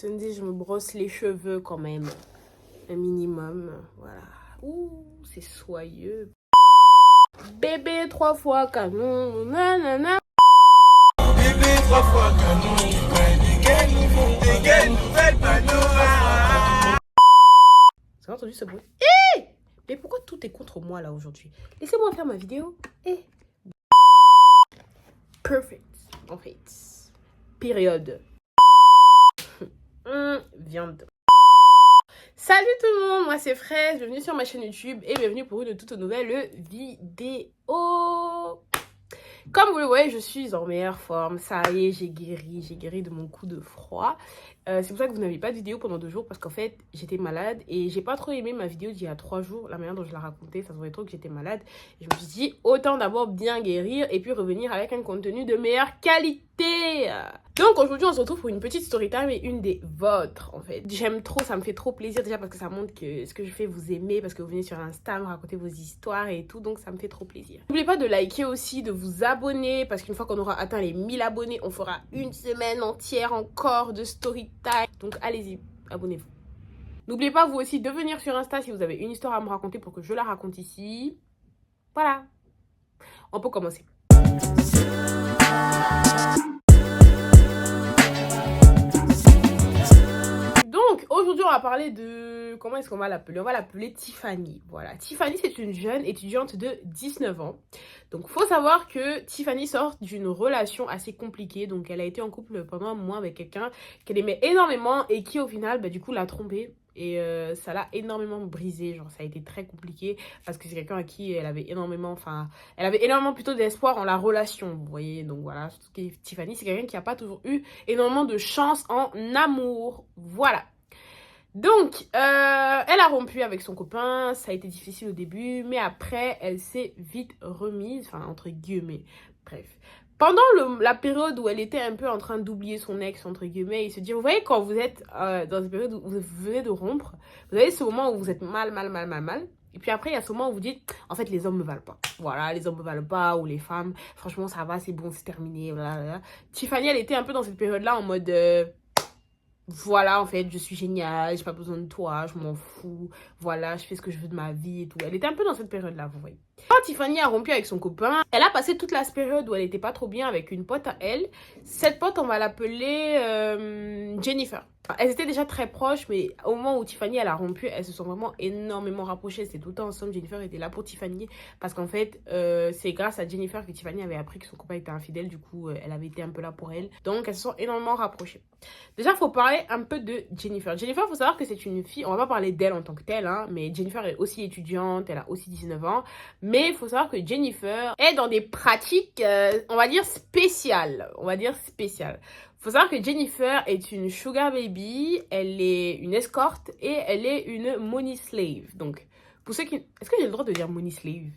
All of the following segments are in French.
Samedi, je me brosse les cheveux quand même. Un minimum. Voilà. Ouh, c'est soyeux. Bébé 3 fois canon. Nanana. Bébé 3 fois canon. Dégaine, nouvelle panneau. Vous avez entendu ce bruit? Mais pourquoi tout est contre moi là aujourd'hui? Laissez-moi faire ma vidéo. Perfect. En fait. Période. Viande. Salut tout le monde, moi c'est Fraise, bienvenue sur ma chaîne YouTube et bienvenue pour une toute nouvelle vidéo. Comme vous le voyez, je suis en meilleure forme, ça y est, j'ai guéri de mon coup de froid. C'est pour ça que vous n'avez pas de vidéo pendant 2 jours parce qu'en fait, j'étais malade et j'ai pas trop aimé ma vidéo d'il y a 3 jours, la manière dont je la racontais, ça se voyait trop que j'étais malade. Et je me suis dit, autant d'abord bien guérir et puis revenir avec un contenu de meilleure qualité. Donc aujourd'hui, on se retrouve pour une petite story time et une des vôtres en fait. J'aime trop, ça me fait trop plaisir déjà parce que ça montre que ce que je fais vous aimez, parce que vous venez sur Insta me raconter vos histoires et tout, donc ça me fait trop plaisir. N'oubliez pas de liker aussi, de vous abonner parce qu'une fois qu'on aura atteint les 1000 abonnés, on fera une semaine entière encore de story time. Donc allez-y, abonnez-vous. N'oubliez pas vous aussi de venir sur Insta si vous avez une histoire à me raconter pour que je la raconte ici. Voilà, on peut commencer. Donc aujourd'hui on va parler de... Comment est-ce qu'on va l'appeler? On va l'appeler Tiffany. Voilà, Tiffany c'est une jeune étudiante de 19 ans. Donc faut savoir que Tiffany sort d'une relation assez compliquée. Donc elle a été en couple pendant un mois avec quelqu'un qu'elle aimait énormément et qui au final du coup l'a trompée. Et ça l'a énormément brisé, genre ça a été très compliqué parce que c'est quelqu'un à qui elle avait énormément, plutôt d'espoir en la relation, vous voyez. Donc voilà, surtout que Tiffany c'est quelqu'un qui n'a pas toujours eu énormément de chance en amour, voilà. Donc, elle a rompu avec son copain, ça a été difficile au début, mais après, elle s'est vite remise, enfin, entre guillemets, bref. Pendant la période où elle était un peu en train d'oublier son ex, entre guillemets, et se dire, vous voyez, quand vous êtes dans une période où vous venez de rompre, vous avez ce moment où vous êtes mal, et puis après, il y a ce moment où vous dites, en fait, les hommes me valent pas. Voilà, les hommes me valent pas, ou les femmes, franchement, ça va, c'est bon, c'est terminé, blablabla. Tiffany, elle était un peu dans cette période-là en mode... voilà, en fait, je suis géniale, j'ai pas besoin de toi, je m'en fous, voilà, je fais ce que je veux de ma vie et tout. Elle était un peu dans cette période-là, vous voyez. Quand Tiffany a rompu avec son copain, elle a passé toute la période où elle était pas trop bien avec une pote à elle. Cette pote, on va l'appeler Jennifer. Elles étaient déjà très proches, mais au moment où Tiffany elle a rompu, elles se sont vraiment énormément rapprochées. C'était tout le temps ensemble. Jennifer était là pour Tiffany parce qu'en fait, c'est grâce à Jennifer que Tiffany avait appris que son copain était infidèle. Du coup, elle avait été un peu là pour elle. Donc, elles se sont énormément rapprochées. Déjà, il faut parler un peu de Jennifer. Jennifer, il faut savoir que c'est une fille, on va pas parler d'elle en tant que telle, hein, mais Jennifer est aussi étudiante, elle a aussi 19 ans. Mais il faut savoir que Jennifer est dans des pratiques, on va dire spéciales. Faut savoir que Jennifer est une sugar baby, elle est une escorte et elle est une money slave. Donc, pour ceux qui... Est-ce que j'ai le droit de dire money slave?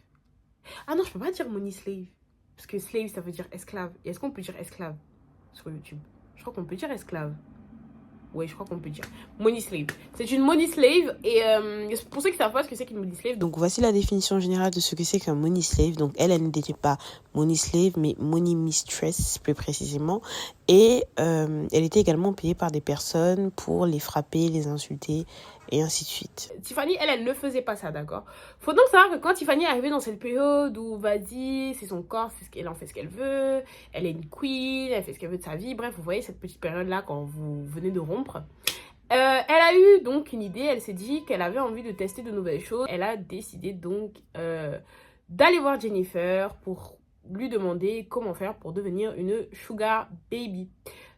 Ah non, je peux pas dire money slave. Parce que slave, ça veut dire esclave. Et est-ce qu'on peut dire esclave sur YouTube? Je crois qu'on peut dire esclave. Ouais, je crois qu'on peut dire money slave. C'est une money slave et pour ceux qui savent pas ce que c'est qu'une money slave. Donc voici la définition générale de ce que c'est qu'un money slave. Donc elle n'était pas money slave mais money mistress plus précisément. Et elle était également payée par des personnes pour les frapper, les insulter et ainsi de suite. Tiffany, elle ne faisait pas ça, d'accord? Faut donc savoir que quand Tiffany est arrivée dans cette période où, vas-y, c'est son corps, elle en fait ce qu'elle veut, elle est une queen, elle fait ce qu'elle veut de sa vie, bref, vous voyez cette petite période-là quand vous venez de rompre. Elle a eu donc une idée, elle s'est dit qu'elle avait envie de tester de nouvelles choses. Elle a décidé donc d'aller voir Jennifer pour lui demander comment faire pour devenir une sugar baby.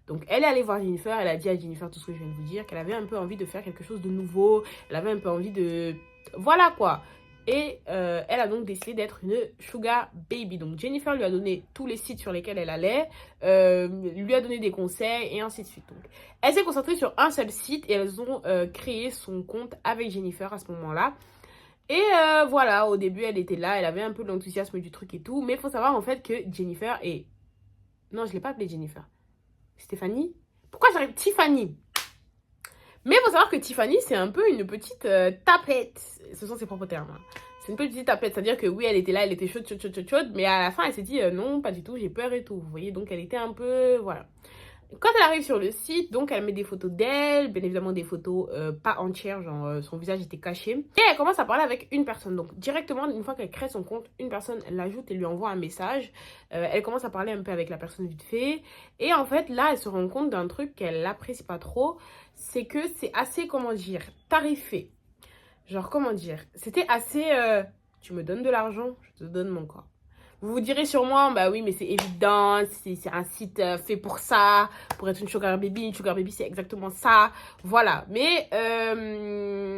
Donc elle est allée voir Jennifer, elle a dit à Jennifer tout ce que je viens de vous dire, qu'elle avait un peu envie de faire quelque chose de nouveau, elle avait un peu envie de... Voilà quoi. Et elle a donc décidé d'être une sugar baby. Donc Jennifer lui a donné tous les sites sur lesquels elle allait, lui a donné des conseils et ainsi de suite. Donc elle s'est concentrée sur un seul site et elles ont créé son compte avec Jennifer à ce moment-là. Et voilà, au début elle était là, elle avait un peu l'enthousiasme du truc et tout, mais il faut savoir en fait que Jennifer est... Non, je ne l'ai pas appelée Jennifer. Stéphanie? Pourquoi j'arrive Tiffany? Mais il faut savoir que Tiffany, c'est un peu une petite tapette. Ce sont ses propres termes. Hein. C'est une petite tapette. C'est-à-dire que oui, elle était là, elle était chaude. Mais à la fin, elle s'est dit non, pas du tout, j'ai peur et tout. Vous voyez, donc elle était un peu... Voilà. Quand elle arrive sur le site, donc elle met des photos d'elle, bien évidemment des photos pas entières, genre son visage était caché. Et elle commence à parler avec une personne. Donc directement, une fois qu'elle crée son compte, une personne l'ajoute et lui envoie un message. Elle commence à parler un peu avec la personne vite fait. Et en fait, là, elle se rend compte d'un truc qu'elle n'apprécie pas trop. C'est que c'est assez, comment dire, tarifé. Genre, comment dire, c'était assez... tu me donnes de l'argent, je te donne mon corps. Vous vous direz sûrement, bah oui, mais c'est évident, c'est un site fait pour ça, pour être une sugar baby. Une sugar baby, c'est exactement ça. Voilà. Mais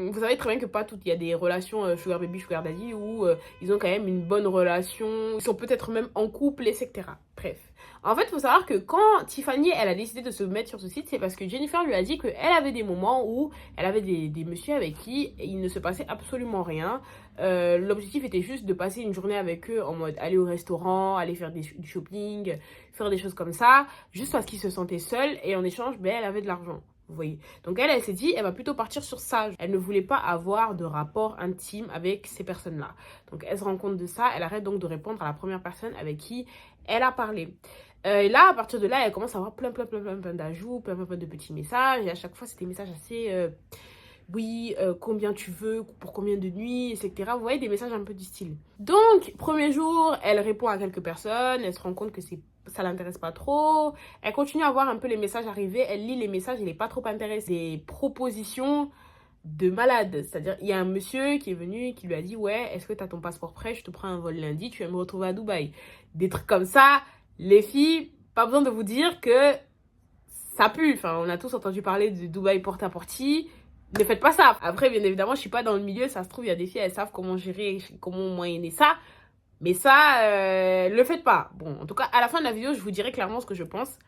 vous savez très bien que pas toutes. Il y a des relations sugar baby, sugar daddy où ils ont quand même une bonne relation. Ils sont peut-être même en couple, etc. Bref. En fait, il faut savoir que quand Tiffany, elle a décidé de se mettre sur ce site, c'est parce que Jennifer lui a dit qu'elle avait des moments où elle avait des messieurs avec qui il ne se passait absolument rien. L'objectif était juste de passer une journée avec eux en mode aller au restaurant, aller faire du shopping, faire des choses comme ça, juste parce qu'ils se sentaient seuls et en échange, ben, elle avait de l'argent. Vous voyez. Donc elle s'est dit, elle va plutôt partir sur ça. Elle ne voulait pas avoir de rapport intime avec ces personnes-là. Donc elle se rend compte de ça, elle arrête donc de répondre à la première personne avec qui elle a parlé. Et là, à partir de là, elle commence à avoir plein d'ajouts, plein de petits messages. Et à chaque fois, c'était des messages assez... oui, combien tu veux, pour combien de nuits, etc. Vous voyez, des messages un peu du style. Donc, premier jour, elle répond à quelques personnes. Elle se rend compte que ça l'intéresse pas trop. Elle continue à voir un peu les messages arriver. Elle lit les messages, elle n'est pas trop intéressée. Des propositions de malade. C'est-à-dire, il y a un monsieur qui est venu, qui lui a dit, ouais, est-ce que tu as ton passeport prêt? Je te prends un vol lundi, tu vas me retrouver à Dubaï. Des trucs comme ça. Les filles, pas besoin de vous dire que ça pue. Enfin, on a tous entendu parler de Dubaï porte-à-porte. Ne faites pas ça. Après, bien évidemment, je suis pas dans le milieu. Ça se trouve, il y a des filles, elles savent comment gérer, comment moyenner ça. Mais ça, le faites pas. Bon, en tout cas, à la fin de la vidéo, je vous dirai clairement ce que je pense.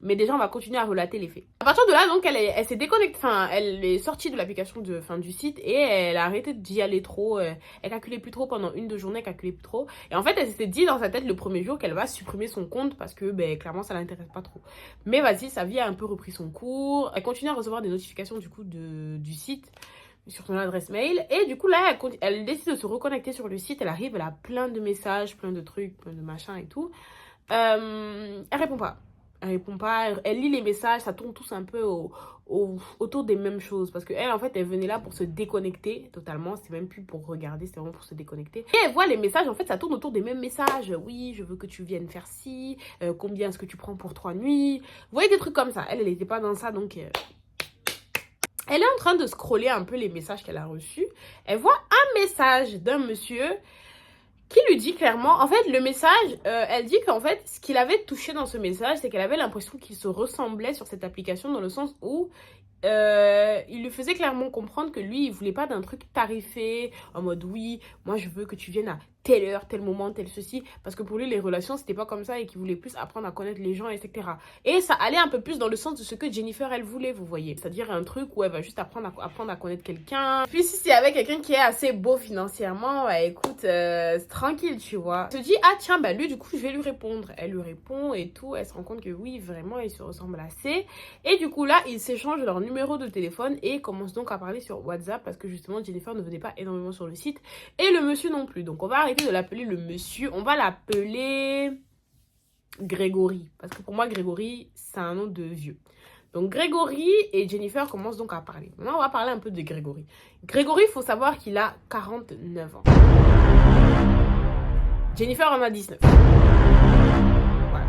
Mais déjà, on va continuer à relater les faits. À partir de là, donc, elle s'est déconnectée. Enfin, elle est sortie de l'application du site et elle a arrêté d'y aller trop. Elle calculait plus trop pendant 1-2 journées, elle calculait plus trop. Et en fait, elle s'était dit dans sa tête le premier jour qu'elle va supprimer son compte parce que, ben, clairement, ça l'intéresse pas trop. Mais vas-y, sa vie a un peu repris son cours. Elle continue à recevoir des notifications, du coup, du site sur son adresse mail. Et du coup, là, elle décide de se reconnecter sur le site. Elle arrive, elle a plein de messages, plein de trucs, plein de machins et tout. Elle répond pas. Elle répond pas, elle lit les messages, ça tourne tous un peu autour des mêmes choses. Parce qu'elle, en fait, elle venait là pour se déconnecter totalement. C'était même plus pour regarder, c'était vraiment pour se déconnecter. Et elle voit les messages, en fait, ça tourne autour des mêmes messages. Oui, je veux que tu viennes faire ci. Combien est-ce que tu prends pour 3 nuits? Vous voyez, des trucs comme ça. Elle n'était pas dans ça, donc... Elle est en train de scroller un peu les messages qu'elle a reçus. Elle voit un message d'un monsieur qui lui dit clairement, en fait, le message, elle dit qu'en fait, ce qu'il avait touché dans ce message, c'est qu'elle avait l'impression qu'il se ressemblait sur cette application dans le sens où il lui faisait clairement comprendre que lui, il voulait pas d'un truc tarifé, en mode oui, moi je veux que tu viennes à telle heure, tel moment, tel ceci, parce que pour lui, les relations, c'était pas comme ça et qu'il voulait plus apprendre à connaître les gens, etc. Et ça allait un peu plus dans le sens de ce que Jennifer, elle voulait, vous voyez. C'est-à-dire un truc où elle va juste apprendre à connaître quelqu'un. Puis si c'est avec quelqu'un qui est assez beau financièrement, bah écoute, c'est tranquille, tu vois. Elle se dit, ah tiens, bah lui, du coup, je vais lui répondre. Elle lui répond et tout, elle se rend compte que oui, vraiment, ils se ressemblent assez. Et du coup, là, ils s'échangent leur numéro de téléphone et commencent donc à parler sur WhatsApp parce que justement, Jennifer ne venait pas énormément sur le site et le monsieur non plus. Donc, on va arrêter de l'appeler le monsieur, on va l'appeler Grégory, parce que pour moi Grégory c'est un nom de vieux. Donc Grégory et Jennifer commencent donc à parler. Maintenant on va parler un peu de Grégory. Grégory, il faut savoir qu'il a 49 ans. Jennifer en a 19. Voilà,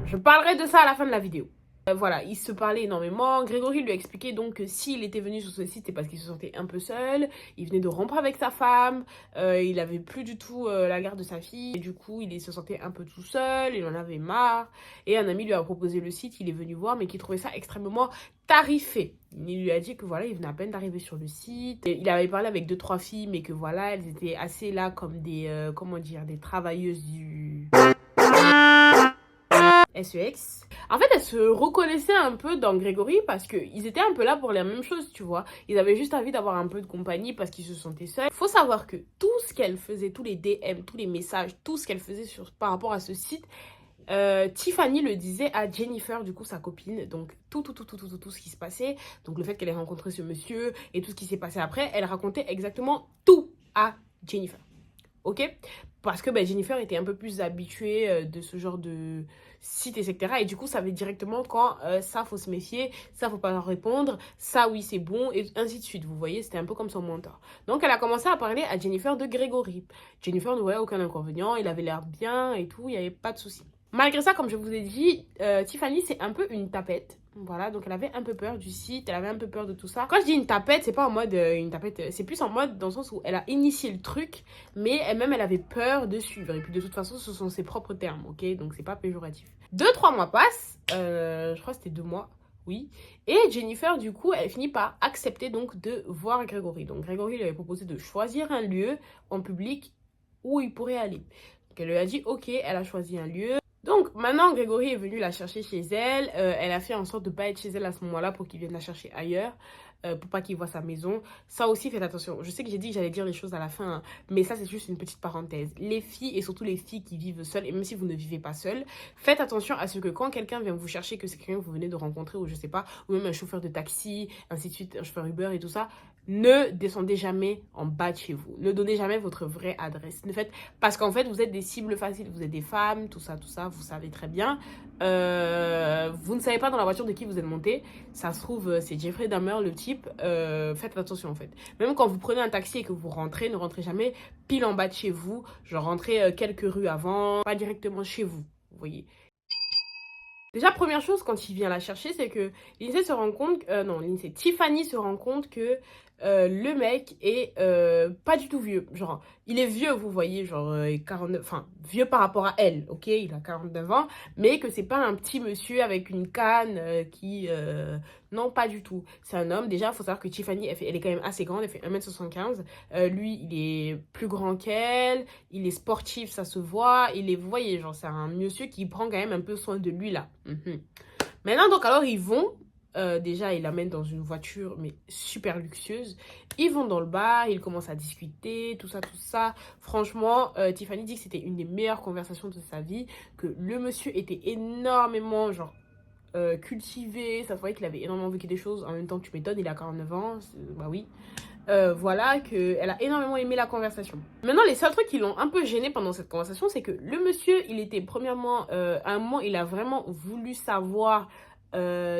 je parlerai de ça à la fin de la vidéo. Voilà, ils se parlaient énormément. Grégory lui a expliqué donc que s'il était venu sur ce site, c'est parce qu'il se sentait un peu seul. Il venait de rompre avec sa femme. Il avait plus du tout la garde de sa fille. Et du coup, il se sentait un peu tout seul. Il en avait marre. Et un ami lui a proposé le site. Il est venu voir, mais qu'il trouvait ça extrêmement tarifé. Il lui a dit que voilà, il venait à peine d'arriver sur le site. Et il avait parlé avec 2-3 filles, mais que voilà, elles étaient assez là comme des, comment dire, des travailleuses du... SEX. En fait, elle se reconnaissait un peu dans Grégory parce qu'ils étaient un peu là pour la même chose, tu vois. Ils avaient juste envie d'avoir un peu de compagnie parce qu'ils se sentaient seuls. Faut savoir que tout ce qu'elle faisait, tous les DM, tous les messages, tout ce qu'elle faisait par rapport à ce site, Tiffany le disait à Jennifer, du coup sa copine. Donc tout ce qui se passait, donc le fait qu'elle ait rencontré ce monsieur et tout ce qui s'est passé après, elle racontait exactement tout à Jennifer. ok? Parce que Jennifer était un peu plus habituée de ce genre de site, etc. Et du coup, ça savait directement quand ça, faut se méfier, ça, faut pas leur répondre, ça, oui, c'est bon, et ainsi de suite. Vous voyez, c'était un peu comme son mentor. Donc, elle a commencé à parler à Jennifer de Grégory. Jennifer ne voyait aucun inconvénient, il avait l'air bien et tout, il n'y avait pas de souci. Malgré ça, comme je vous ai dit, Tiffany, c'est un peu une tapette. Voilà, donc elle avait un peu peur du site, elle avait un peu peur de tout ça. Quand je dis une tapette, c'est pas en mode une tapette, c'est plus en mode dans le sens où elle a initié le truc, mais elle-même, elle avait peur de suivre. Et puis de toute façon, ce sont ses propres termes, ok? Donc c'est pas péjoratif. 2-3 mois passent, je crois que c'était 2 mois, oui. Et Jennifer, du coup, elle finit par accepter donc de voir Grégory. Donc Grégory lui avait proposé de choisir un lieu en public où il pourrait aller. Donc elle lui a dit, ok, elle a choisi un lieu. Donc, maintenant, Grégory est venu la chercher chez elle. Elle a fait en sorte de ne pas être chez elle à ce moment-là pour qu'il vienne la chercher ailleurs. Pour pas qu'il voit sa maison. Ça aussi, faites attention. Je sais que j'ai dit que j'allais dire les choses à la fin, hein, mais ça, c'est juste une petite parenthèse. Les filles, et surtout les filles qui vivent seules, et même si vous ne vivez pas seule, faites attention à ce que quand quelqu'un vient vous chercher, que c'est quelqu'un que vous venez de rencontrer, ou je sais pas, ou même un chauffeur de taxi, ainsi de suite, un chauffeur Uber et tout ça, ne descendez jamais en bas de chez vous. Ne donnez jamais votre vraie adresse. Parce qu'en fait, vous êtes des cibles faciles. Vous êtes des femmes, tout ça, vous savez très bien. Vous ne savez pas dans la voiture de qui vous êtes monté. Ça se trouve, c'est Jeffrey Dahmer, le type. Faites attention, en fait. Même quand vous prenez un taxi et que vous rentrez, ne rentrez jamais pile en bas de chez vous. Genre, rentrez quelques rues avant, pas directement chez vous. Vous voyez. Déjà, première chose, quand il vient la chercher, c'est que Lindsay se rend compte... Tiffany se rend compte que le mec est pas du tout vieux. Genre, il est vieux, vous voyez, genre 49... Enfin, vieux par rapport à elle, ok? Il a 49 ans, mais que c'est pas un petit monsieur avec une canne qui... Non, pas du tout. C'est un homme. Déjà, il faut savoir que Tiffany, elle est quand même assez grande, elle fait 1m75. Lui, il est plus grand qu'elle, il est sportif, ça se voit. Vous voyez, genre, c'est un monsieur qui prend quand même un peu soin de lui, là. Maintenant, donc, alors, ils vont... déjà, il l'amène dans une voiture, mais super luxueuse. Ils vont dans le bar, ils commencent à discuter, tout ça, tout ça. Franchement, Tiffany dit que c'était une des meilleures conversations de sa vie, que le monsieur était énormément, genre, cultivé. Ça se voyait qu'il avait énormément vécu des choses. En même temps, tu m'étonnes, il a 49 ans, bah oui. Voilà, qu'elle a énormément aimé la conversation. Maintenant, les seuls trucs qui l'ont un peu gêné pendant cette conversation, c'est que le monsieur, il était premièrement, à un moment, il a vraiment voulu savoir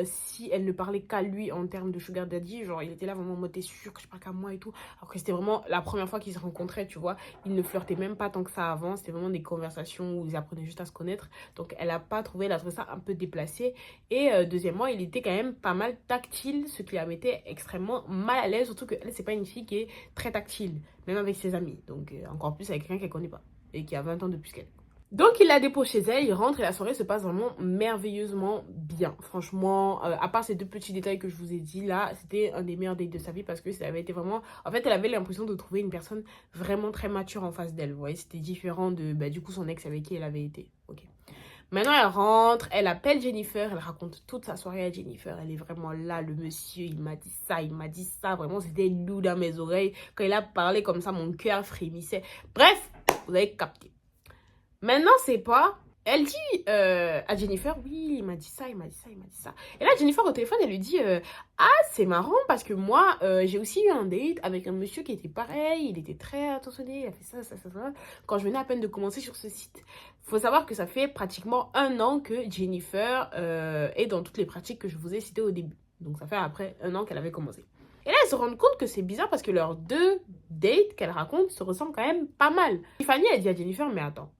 si elle ne parlait qu'à lui en termes de sugar daddy. Genre, il était là vraiment en mode, t'es sûr que je parle qu'à moi et tout. Alors que c'était vraiment la première fois qu'ils se rencontraient, tu vois. Ils ne flirtaient même pas tant que ça avant. C'était vraiment des conversations où ils apprenaient juste à se connaître. Donc, elle a pas trouvé, elle a trouvé ça un peu déplacé. Et deuxièmement, il était quand même pas mal tactile, ce qui la mettait extrêmement mal à l'aise. Surtout qu'elle, c'est pas une fille qui est très tactile, même avec ses amis. Donc, encore plus avec quelqu'un qu'elle connaît pas et qui a 20 ans de plus qu'elle. Donc il la dépose chez elle, il rentre et la soirée se passe vraiment merveilleusement bien. Franchement, à part ces 2 petits détails que je vous ai dit là, c'était un des meilleurs dates de sa vie parce que ça avait été vraiment... En fait, elle avait l'impression de trouver une personne vraiment très mature en face d'elle. Vous voyez, c'était différent de du coup son ex avec qui elle avait été. Ok. Maintenant, elle rentre, elle appelle Jennifer, elle raconte toute sa soirée à Jennifer. Elle est vraiment là, le monsieur, il m'a dit ça, il m'a dit ça. Vraiment, c'était lourd dans mes oreilles. Quand il a parlé comme ça, mon cœur frémissait. Bref, vous avez capté. Maintenant, c'est pas... Elle dit à Jennifer, oui, il m'a dit ça, il m'a dit ça, il m'a dit ça. Et là, Jennifer, au téléphone, elle lui dit, ah, c'est marrant parce que moi, j'ai aussi eu un date avec un monsieur qui était pareil. Il était très attentionné, il a fait ça, ça, ça, ça. Quand je venais à peine de commencer sur ce site. Faut savoir que ça fait pratiquement 1 an que Jennifer est dans toutes les pratiques que je vous ai citées au début. Donc, ça fait après 1 an qu'elle avait commencé. Et là, elle se rend compte que c'est bizarre parce que leurs 2 dates qu'elle raconte se ressemblent quand même pas mal. Tiffany, elle dit à Jennifer, mais attends.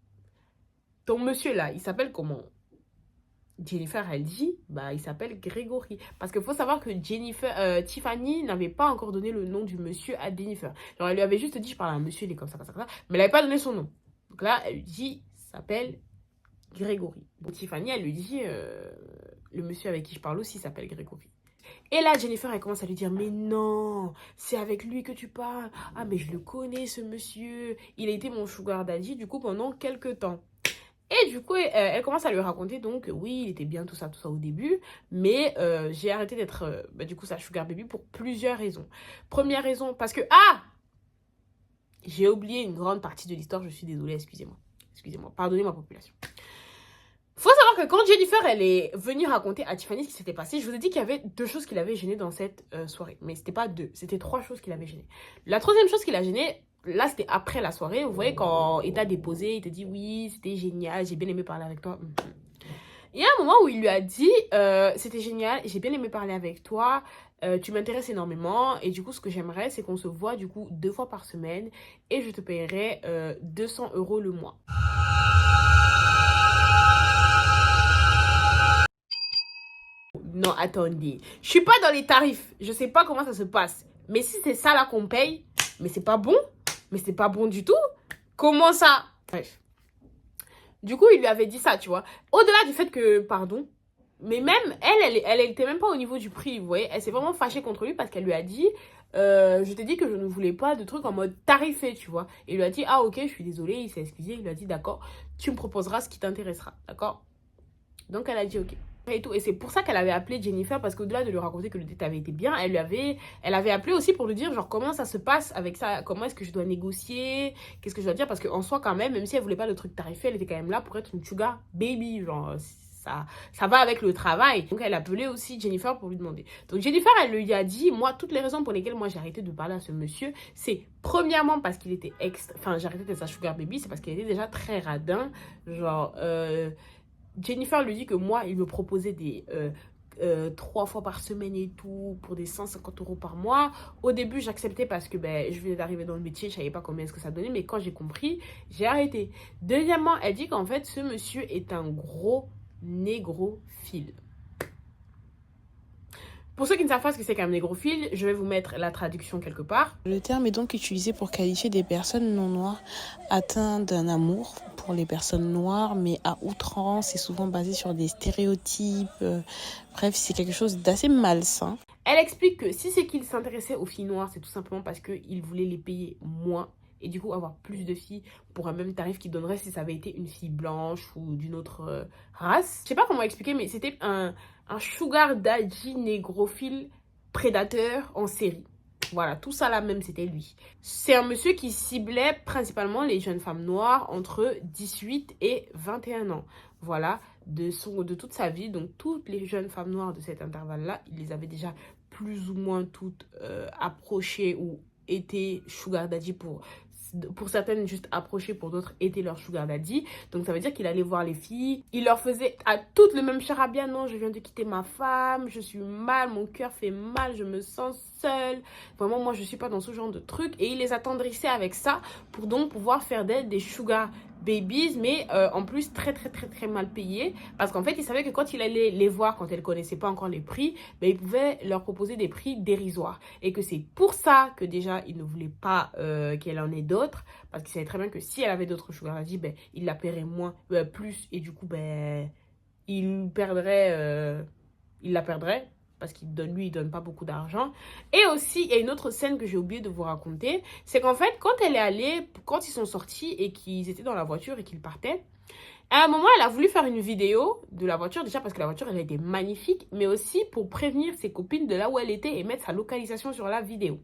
Ton monsieur là, il s'appelle comment? Jennifer, elle dit, bah il s'appelle Grégory. Parce qu'il faut savoir que Tiffany n'avait pas encore donné le nom du monsieur à Jennifer. Genre, elle lui avait juste dit, je parle à un monsieur, il est comme ça, comme ça, comme ça. Mais elle n'avait pas donné son nom. Donc là, elle lui dit, il s'appelle Grégory. Donc Tiffany, elle lui dit, le monsieur avec qui je parle aussi s'appelle Grégory. Et là, Jennifer, elle commence à lui dire, mais non, c'est avec lui que tu parles. Ah, mais je le connais, ce monsieur. Il a été mon sugar daddy, du coup, pendant quelques temps. Et du coup, elle commence à lui raconter donc, oui, il était bien tout ça au début, mais j'ai arrêté d'être, du coup, sa sugar baby pour plusieurs raisons. Première raison, parce que, j'ai oublié une grande partie de l'histoire, je suis désolée, excusez-moi. Excusez-moi, pardonnez ma population. Faut savoir que quand Jennifer, elle est venue raconter à Tiffany ce qui s'était passé, je vous ai dit qu'il y avait 2 choses qui l'avaient gênée dans cette soirée. Mais c'était pas 2, c'était 3 choses qui l'avaient gênée. La troisième chose qui l'a gênée, là, c'était après la soirée. Vous voyez, quand il t'a déposé, il te dit oui, c'était génial, j'ai bien aimé parler avec toi. Il y a un moment où il lui a dit c'était génial, j'ai bien aimé parler avec toi, tu m'intéresses énormément et du coup ce que j'aimerais c'est qu'on se voit du coup 2 fois par semaine et je te paierai 200 € le mois. Non, attendez, je suis pas dans les tarifs, je sais pas comment ça se passe, mais si c'est ça là qu'on paye, mais c'est pas bon, mais c'est pas bon du tout, comment ça? Bref. Du coup, il lui avait dit ça, tu vois. Au-delà du fait que, pardon, mais même, elle était même pas au niveau du prix, vous voyez. Elle s'est vraiment fâchée contre lui parce qu'elle lui a dit, je t'ai dit que je ne voulais pas de trucs en mode tarifé, tu vois. Et il lui a dit, ah ok, je suis désolée, il s'est excusé. Il lui a dit, d'accord, tu me proposeras ce qui t'intéressera, d'accord. Donc elle a dit, ok. Et tout. Et c'est pour ça qu'elle avait appelé Jennifer, parce qu'au-delà de lui raconter que le date avait été bien, elle avait appelé aussi pour lui dire genre comment ça se passe avec ça, comment est-ce que je dois négocier, qu'est-ce que je dois dire, parce qu'en soi quand même si elle voulait pas le truc tarifé, elle était quand même là pour être une sugar baby, genre ça va avec le travail. Donc elle appelait aussi Jennifer pour lui demander. Donc Jennifer, elle lui a dit, moi toutes les raisons pour lesquelles moi j'ai arrêté de parler à ce monsieur, c'est premièrement parce qu'il était j'ai arrêté d'être sa sugar baby, c'est parce qu'il était déjà très radin, genre Jennifer lui dit que moi, il me proposait des 3 fois par semaine et tout, pour des 150 € par mois. Au début, j'acceptais parce que je venais d'arriver dans le métier, je savais pas combien est-ce que ça donnait, mais quand j'ai compris, j'ai arrêté. Deuxièmement, elle dit qu'en fait, ce monsieur est un gros négrophile. Pour ceux qui ne savent pas ce que c'est qu'un négrophile, je vais vous mettre la traduction quelque part. Le terme est donc utilisé pour qualifier des personnes non noires atteintes d'un amour pour les personnes noires, mais à outrance, c'est souvent basé sur des stéréotypes. Bref, c'est quelque chose d'assez malsain. Elle explique que si c'est qu'il s'intéressait aux filles noires, c'est tout simplement parce qu'il voulait les payer moins et du coup avoir plus de filles pour un même tarif qu'il donnerait si ça avait été une fille blanche ou d'une autre race. Je sais pas comment expliquer, mais c'était un sugar daddy négrophile prédateur en série. Voilà, tout ça là même, c'était lui. C'est un monsieur qui ciblait principalement les jeunes femmes noires entre 18 et 21 ans. Voilà, de toute sa vie. Donc, toutes les jeunes femmes noires de cet intervalle-là, il les avait déjà plus ou moins toutes approchées ou été sugar daddy pour certaines juste approchées, pour d'autres étaient leur sugar daddy. Donc ça veut dire qu'il allait voir les filles, il leur faisait à toutes le même charabia, non je viens de quitter ma femme, je suis mal, mon cœur fait mal, je me sens seule, vraiment moi je suis pas dans ce genre de truc, et il les attendrissait avec ça pour donc pouvoir faire d'elles des sugar babies, mais en plus très mal payées, parce qu'en fait il savait que quand il allait les voir, quand elles connaissaient pas encore les prix, il pouvait leur proposer des prix dérisoires, et que c'est pour ça que déjà il ne voulait pas qu'elle en ait d'autres, parce qu'il savait très bien que si elle avait d'autres sugar daddy, il la paierait plus, et du coup il la perdrait, parce qu'il donne pas beaucoup d'argent. Et aussi, il y a une autre scène que j'ai oublié de vous raconter, c'est qu'en fait, quand ils sont sortis et qu'ils étaient dans la voiture et qu'ils partaient, à un moment, elle a voulu faire une vidéo de la voiture, déjà parce que la voiture, elle était magnifique, mais aussi pour prévenir ses copines de là où elle était et mettre sa localisation sur la vidéo.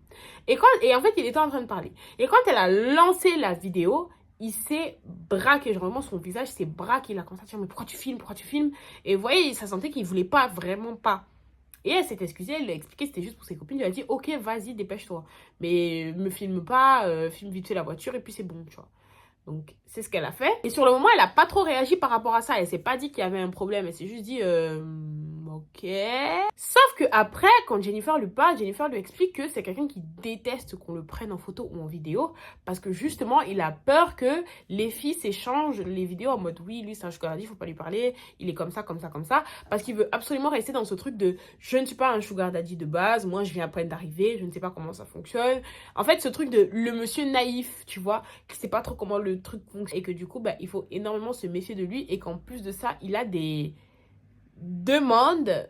Et en fait, il était en train de parler. Et quand elle a lancé la vidéo, il s'est braqué, genre vraiment son visage s'est braqué, il a commencé à dire, mais pourquoi tu filmes? Et vous voyez, ça sentait qu'il voulait pas, vraiment pas. Et elle s'est excusée, elle lui a expliqué, c'était juste pour ses copines, elle lui a dit, ok, vas-y, dépêche-toi. Mais me filme pas, filme vite fait la voiture et puis c'est bon, tu vois. Donc, c'est ce qu'elle a fait. Et sur le moment, elle n'a pas trop réagi par rapport à ça. Elle s'est pas dit qu'il y avait un problème. Elle s'est juste dit, ok. Sauf que après, quand Jennifer lui parle, Jennifer lui explique que c'est quelqu'un qui déteste qu'on le prenne en photo ou en vidéo. Parce que justement, il a peur que les filles s'échangent les vidéos en mode, oui, lui, c'est un sugar daddy, faut pas lui parler. Il est comme ça. Parce qu'il veut absolument rester dans ce truc de, je ne suis pas un sugar daddy de base. Moi, je viens à peine d'arriver. Je ne sais pas comment ça fonctionne. En fait, ce truc de le monsieur naïf, tu vois, qui sait pas trop comment le truc fonctionne et que du coup il faut énormément se méfier de lui, et qu'en plus de ça il a des demandes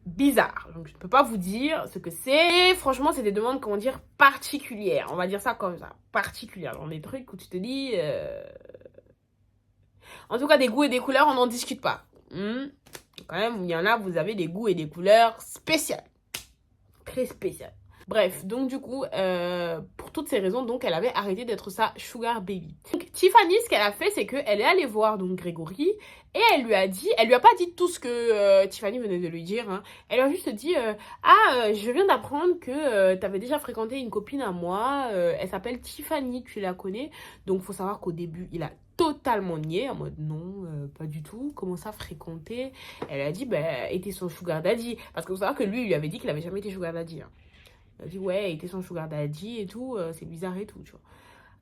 bizarres. Donc je ne peux pas vous dire ce que c'est. Franchement, c'est des demandes, comment dire, particulières, on va dire ça comme ça, particulières, dans des trucs où tu te dis en tout cas des goûts et des couleurs, on n'en discute pas. Quand même, il y en a, vous avez des goûts et des couleurs spéciales, très spéciales. Bref, donc du coup, pour toutes ces raisons, donc elle avait arrêté d'être sa sugar baby. Donc Tiffany, ce qu'elle a fait, c'est qu'elle est allée voir donc Grégory et elle lui a pas dit tout ce que Tiffany venait de lui dire. Hein. Elle lui a juste dit, je viens d'apprendre que t'avais déjà fréquenté une copine à moi, elle s'appelle Tiffany, tu la connais. Donc faut savoir qu'au début, il a totalement nié, en mode non, pas du tout, comment ça fréquenter. Elle a dit, était son sugar daddy. Parce que faut savoir que lui, il lui avait dit qu'il avait jamais été sugar daddy. Hein. Il a dit, ouais, il était son sugar daddy et tout, c'est bizarre et tout, tu vois.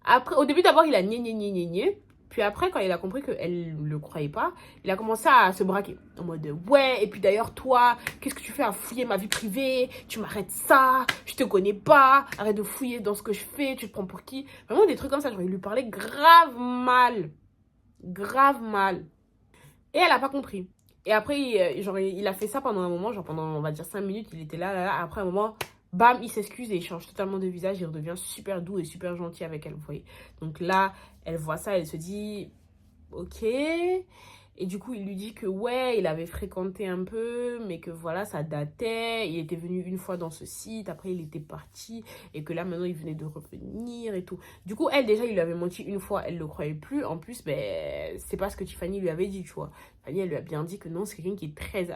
Après, au début, d'abord, il a nié. Puis après, quand il a compris qu'elle ne le croyait pas, il a commencé à se braquer. En mode, ouais, et puis d'ailleurs, toi, qu'est-ce que tu fais à fouiller ma vie privée? Tu m'arrêtes ça, je te connais pas, arrête de fouiller dans ce que je fais, tu te prends pour qui? Vraiment des trucs comme ça, genre, il lui parlait grave mal. Grave mal. Et elle a pas compris. Et après, il a fait ça pendant un moment, genre pendant, on va dire, 5 minutes, il était là. Après un moment, bam, il s'excuse et il change totalement de visage. Il redevient super doux et super gentil avec elle, vous voyez. Donc là, elle voit ça, elle se dit, ok. Et du coup, il lui dit que ouais, il avait fréquenté un peu, mais que voilà, ça datait. Il était venu une fois dans ce site, après il était parti, et que là, maintenant, il venait de revenir et tout. Du coup, elle, déjà, il lui avait menti une fois, elle le croyait plus. En plus, c'est pas ce que Tiffany lui avait dit, tu vois. Tiffany, elle lui a bien dit que non, c'est quelqu'un qui est très...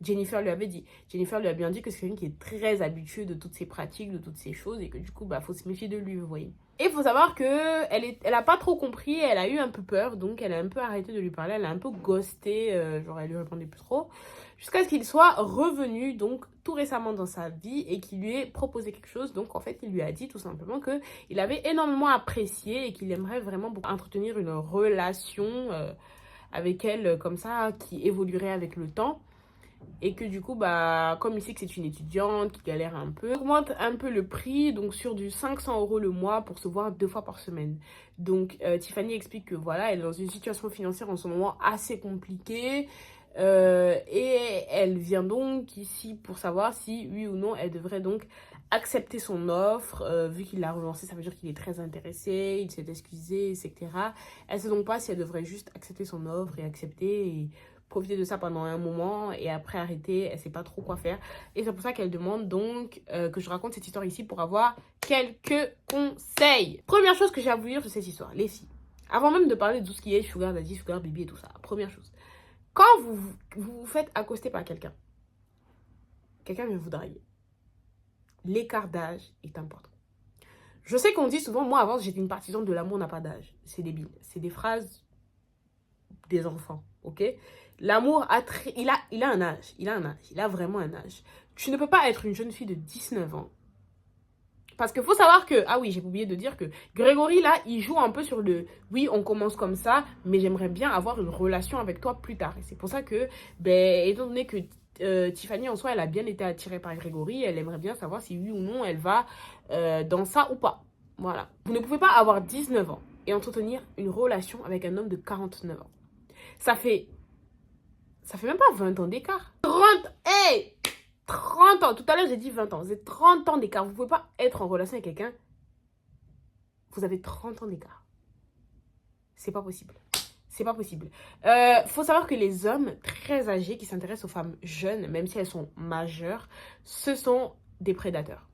Jennifer lui avait dit. Jennifer lui a bien dit que c'est quelqu'un qui est très habitué de toutes ces pratiques, de toutes ces choses, et que du coup, faut se méfier de lui, vous voyez. Et il faut savoir que elle a pas trop compris, elle a eu un peu peur, donc elle a un peu arrêté de lui parler, elle a un peu ghosté, genre elle lui répondait plus trop, jusqu'à ce qu'il soit revenu donc tout récemment dans sa vie et qu'il lui ait proposé quelque chose. Donc en fait, il lui a dit tout simplement que il avait énormément apprécié et qu'il aimerait vraiment entretenir une relation avec elle comme ça, qui évoluerait avec le temps. Et que du coup, comme il sait que c'est une étudiante qui galère un peu, augmente un peu le prix, donc sur du 500 € le mois pour se voir 2 fois par semaine. Donc Tiffany explique que voilà, elle est dans une situation financière en ce moment assez compliquée. Et elle vient donc ici pour savoir si oui ou non elle devrait donc accepter son offre. Vu qu'il l'a relancé, ça veut dire qu'il est très intéressé, il s'est excusé, etc. Elle sait donc pas si elle devrait juste accepter son offre et accepter et profiter de ça pendant un moment et après arrêter. Elle sait pas trop quoi faire et c'est pour ça qu'elle demande donc que je raconte cette histoire ici pour avoir quelques conseils. Première chose que j'ai à vous dire sur cette histoire, les filles, avant même de parler de tout ce qui est sugar daddy, sugar baby et tout ça, première chose, quand vous faites accoster par quelqu'un vient vous draguer, l'écart d'âge est important. Je sais qu'on dit souvent, moi avant j'étais une partisane de l'amour n'a pas d'âge, c'est débile, c'est des phrases des enfants, ok? L'amour il a un âge, il a vraiment un âge. Tu ne peux pas être une jeune fille de 19 ans. Parce qu'il faut savoir que, ah oui, j'ai oublié de dire que Grégory, là, il joue un peu sur le, oui, on commence comme ça, mais j'aimerais bien avoir une relation avec toi plus tard. Et c'est pour ça que, étant donné que Tiffany, en soi, elle a bien été attirée par Grégory, elle aimerait bien savoir si oui ou non, elle va dans ça ou pas. Voilà. Vous ne pouvez pas avoir 19 ans et entretenir une relation avec un homme de 49 ans. Ça fait même pas 20 ans d'écart. 30 ans. Tout à l'heure, j'ai dit 20 ans. C'est 30 ans d'écart. Vous ne pouvez pas être en relation avec quelqu'un. Vous avez 30 ans d'écart. C'est pas possible. C'est pas possible. Faut savoir que les hommes très âgés qui s'intéressent aux femmes jeunes, même si elles sont majeures, ce sont des prédateurs.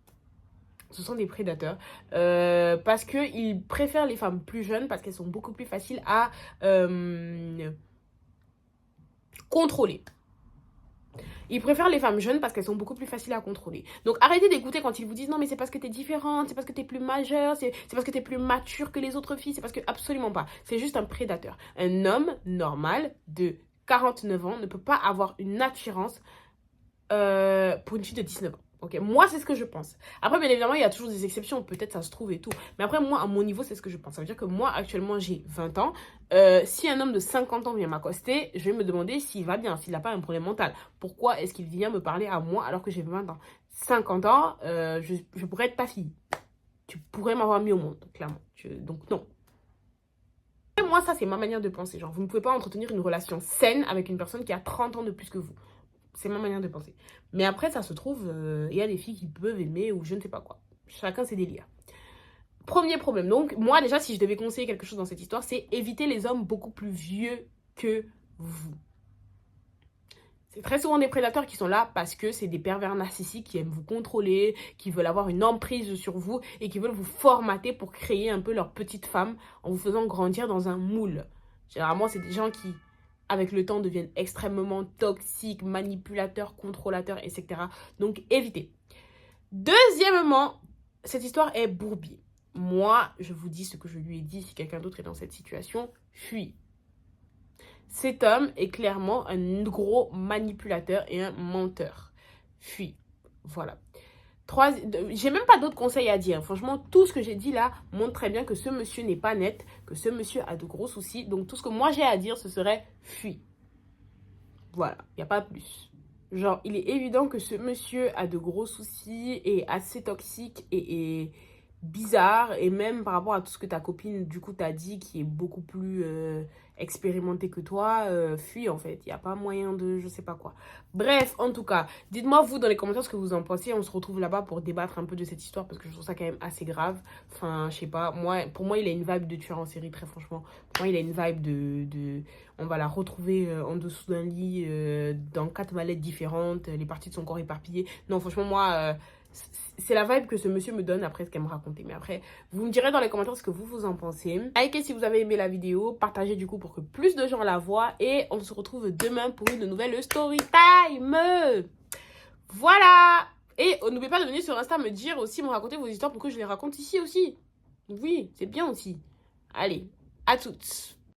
Ce sont des prédateurs parce qu'ils préfèrent les femmes plus jeunes parce qu'elles sont beaucoup plus faciles à contrôler. Ils préfèrent les femmes jeunes parce qu'elles sont beaucoup plus faciles à contrôler. Donc arrêtez d'écouter quand ils vous disent non mais c'est parce que t'es différente, c'est parce que t'es plus majeure, c'est parce que t'es plus mature que les autres filles, c'est parce que absolument pas. C'est juste un prédateur. Un homme normal de 49 ans ne peut pas avoir une attirance pour une fille de 19 ans. Ok, moi c'est ce que je pense. Après bien évidemment il y a toujours des exceptions, peut-être ça se trouve et tout. Mais après moi à mon niveau c'est ce que je pense. Ça veut dire que moi actuellement j'ai 20 ans. Si un homme de 50 ans vient m'accoster, je vais me demander s'il va bien, s'il n'a pas un problème mental. Pourquoi est-ce qu'il vient me parler à moi alors que j'ai 20 ans? 50 ans, je pourrais être ta fille. Tu pourrais m'avoir mis au monde, clairement. Donc non. Et moi ça c'est ma manière de penser. Genre vous ne pouvez pas entretenir une relation saine avec une personne qui a 30 ans de plus que vous. C'est ma manière de penser. Mais après, ça se trouve, il y a des filles qui peuvent aimer ou je ne sais pas quoi. Chacun ses délires. Premier problème. Donc, moi, déjà, si je devais conseiller quelque chose dans cette histoire, c'est éviter les hommes beaucoup plus vieux que vous. C'est très souvent des prédateurs qui sont là parce que c'est des pervers narcissiques qui aiment vous contrôler, qui veulent avoir une emprise sur vous et qui veulent vous formater pour créer un peu leur petite femme en vous faisant grandir dans un moule. Généralement, c'est des gens qui, avec le temps, deviennent extrêmement toxiques, manipulateurs, contrôlateurs, etc. Donc, évitez. Deuxièmement, cette histoire est bourbier. Moi, je vous dis ce que je lui ai dit. Si quelqu'un d'autre est dans cette situation, fuis. Cet homme est clairement un gros manipulateur et un menteur. Fuis. Voilà. J'ai même pas d'autres conseils à dire. Franchement, tout ce que j'ai dit là montre très bien que ce monsieur n'est pas net, que ce monsieur a de gros soucis. Donc, tout ce que moi j'ai à dire, ce serait fuis. Voilà, il n'y a pas plus. Genre, il est évident que ce monsieur a de gros soucis et assez toxique et bizarre. Et même par rapport à tout ce que ta copine, du coup, t'a dit, qui est beaucoup plus expérimentée que toi, fuis en fait. Il n'y a pas moyen de je sais pas quoi. Bref, en tout cas, dites-moi vous dans les commentaires ce que vous en pensez. On se retrouve là-bas pour débattre un peu de cette histoire parce que je trouve ça quand même assez grave. Enfin, je sais pas. Pour moi, il a une vibe de tueur en série, très franchement. Pour moi, il a une vibe on va la retrouver en dessous d'un lit, dans 4 mallettes différentes, les parties de son corps éparpillées. Non, franchement, moi, c'est la vibe que ce monsieur me donne après ce qu'elle me racontait. Mais après, vous me direz dans les commentaires ce que vous en pensez. Likez si vous avez aimé la vidéo, partagez du coup pour que plus de gens la voient. Et on se retrouve demain pour une nouvelle story time. Voilà. Et n'oubliez pas de venir sur Insta me dire aussi, me raconter vos histoires pour que je les raconte ici aussi. Oui, c'est bien aussi. Allez, à toutes.